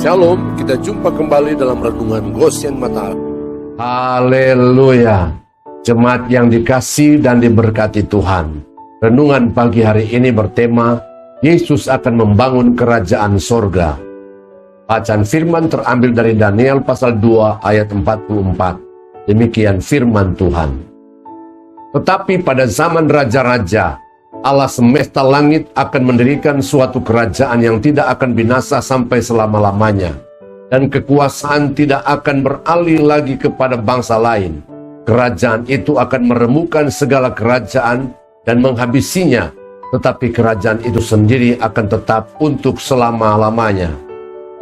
Shalom, kita jumpa kembali dalam Renungan Goshen Mata. Haleluya. Jemaat yang dikasihi dan diberkati Tuhan. Renungan pagi hari ini bertema, Yesus akan membangun kerajaan sorga. Bacaan firman terambil dari Daniel pasal 2 ayat 44. Demikian firman Tuhan. Tetapi pada zaman raja-raja, Allah semesta langit akan mendirikan suatu kerajaan yang tidak akan binasa sampai selama-lamanya. Dan kekuasaan tidak akan beralih lagi kepada bangsa lain. Kerajaan itu akan meremukkan segala kerajaan dan menghabisinya. Tetapi kerajaan itu sendiri akan tetap untuk selama-lamanya.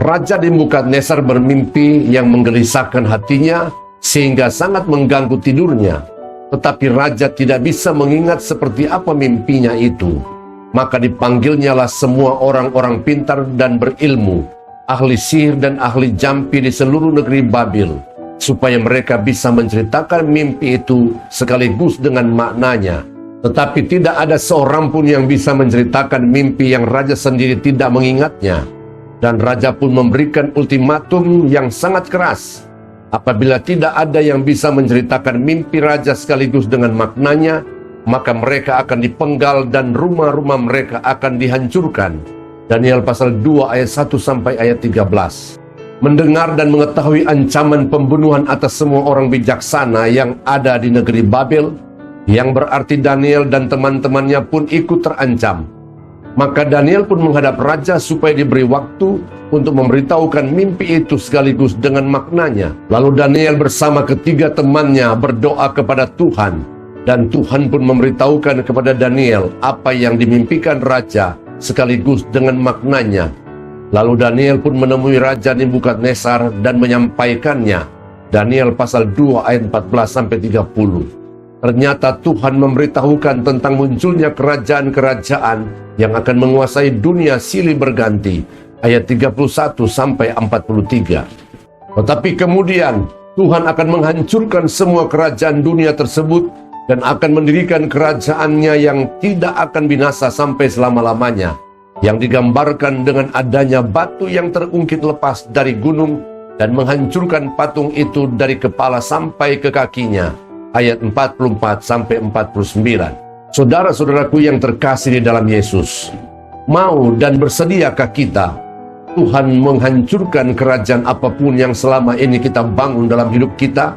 Raja Nebukadnezar bermimpi yang menggelisahkan hatinya sehingga sangat mengganggu tidurnya. Tetapi raja tidak bisa mengingat seperti apa mimpinya itu. Maka dipanggilnyalah semua orang-orang pintar dan berilmu, ahli sihir dan ahli jampi di seluruh negeri Babil, supaya mereka bisa menceritakan mimpi itu sekaligus dengan maknanya. Tetapi tidak ada seorang pun yang bisa menceritakan mimpi yang raja sendiri tidak mengingatnya. Dan raja pun memberikan ultimatum yang sangat keras. Apabila tidak ada yang bisa menceritakan mimpi raja sekaligus dengan maknanya, maka mereka akan dipenggal dan rumah-rumah mereka akan dihancurkan. Daniel pasal 2 ayat 1 sampai ayat 13. Mendengar dan mengetahui ancaman pembunuhan atas semua orang bijaksana yang ada di negeri Babel, yang berarti Daniel dan teman-temannya pun ikut terancam. Maka Daniel pun menghadap raja supaya diberi waktu untuk memberitahukan mimpi itu sekaligus dengan maknanya. Lalu Daniel bersama ketiga temannya berdoa kepada Tuhan. Dan Tuhan pun memberitahukan kepada Daniel apa yang dimimpikan raja sekaligus dengan maknanya. Lalu Daniel pun menemui Raja Nebukadnezar dan menyampaikannya. Daniel pasal 2 ayat 14-30. Ternyata Tuhan memberitahukan tentang munculnya kerajaan-kerajaan yang akan menguasai dunia silih berganti. Ayat 31-43. Tetapi kemudian Tuhan akan menghancurkan semua kerajaan dunia tersebut dan akan mendirikan kerajaannya yang tidak akan binasa sampai selama-lamanya. Yang digambarkan dengan adanya batu yang terungkit lepas dari gunung dan menghancurkan patung itu dari kepala sampai ke kakinya. Ayat 44-49. Saudara-saudaraku yang terkasih di dalam Yesus, mau dan bersediakah kita Tuhan menghancurkan kerajaan apapun yang selama ini kita bangun dalam hidup kita,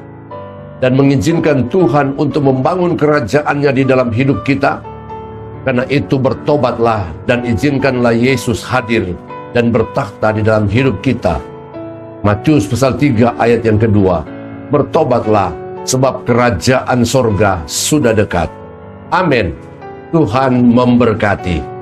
dan mengizinkan Tuhan untuk membangun kerajaannya di dalam hidup kita? Karena itu bertobatlah dan izinkanlah Yesus hadir dan bertakhta di dalam hidup kita. Matius pasal 3 ayat yang kedua. Bertobatlah, sebab kerajaan sorga sudah dekat. Amin. Tuhan memberkati.